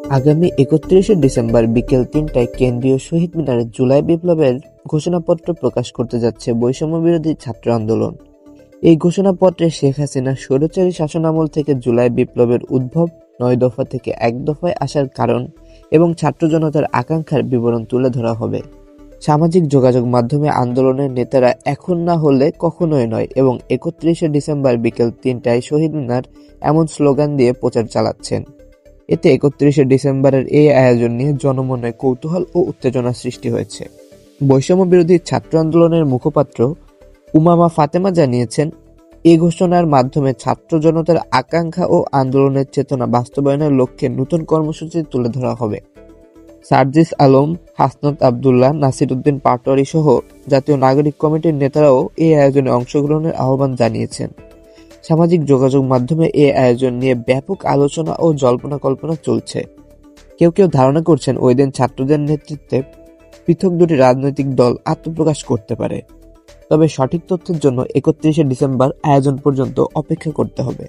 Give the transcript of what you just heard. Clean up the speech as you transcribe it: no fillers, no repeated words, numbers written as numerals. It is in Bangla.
আগামী ৩১শে ডিসেম্বর বিকেল ৩টায় কেন্দ্রীয় শহীদ মিনারে জুলাই বিপ্লবের ঘোষণাপত্র প্রকাশ করতে যাচ্ছে বৈষম্যবিরোধী ছাত্র আন্দোলন। এই ঘোষণাপত্রে শেখ হাসিনার স্বৈরাচারী শাসনামল থেকে জুলাই বিপ্লবের উদ্ভব, ৯ দফা থেকে ১ দফায় আসার কারণ এবং ছাত্র জনতার আকাঙ্ক্ষার বিবরণ তুলে ধরা হবে। সামাজিক যোগাযোগ মাধ্যমে আন্দোলনের নেতারা এখন না হলে কখনোই নয় এবং ৩১শে ডিসেম্বর বিকেল ৩টায় শহীদ মিনার এমন স্লোগান দিয়ে প্রচার চালাচ্ছেন। এতে ৩১শে ডিসেম্বরের এই আয়োজন নিয়ে জনমনে কৌতূহল ও উত্তেজনা সৃষ্টি হয়েছে। বৈষম্যবিরোধী ছাত্র আন্দোলনের মুখপাত্র উমামা ফাতেমা জানিয়েছেন, এই ঘোষণার মাধ্যমে ছাত্র জনতার আকাঙ্ক্ষা ও আন্দোলনের চেতনা বাস্তবায়নের লক্ষ্যে নতুন কর্মসূচি তুলে ধরা হবে। সার্জিস আলম, হাসনাত আবদুল্লাহ, নাসির উদ্দিন পাটোয়ারি সহ জাতীয় নাগরিক কমিটির নেতারাও এই আয়োজনে অংশগ্রহণের আহ্বান জানিয়েছেন। সামাজিক যোগাযোগ মাধ্যমে এই আয়োজন নিয়ে ব্যাপক আলোচনা ও জল্পনা কল্পনা চলছে। কেউ কেউ ধারণা করছেন ওই দিন ছাত্রদের নেতৃত্বে পৃথক দুটি রাজনৈতিক দল আত্মপ্রকাশ করতে পারে। তবে সঠিক তথ্যের জন্য ৩১শে ডিসেম্বর আয়োজন পর্যন্ত অপেক্ষা করতে হবে।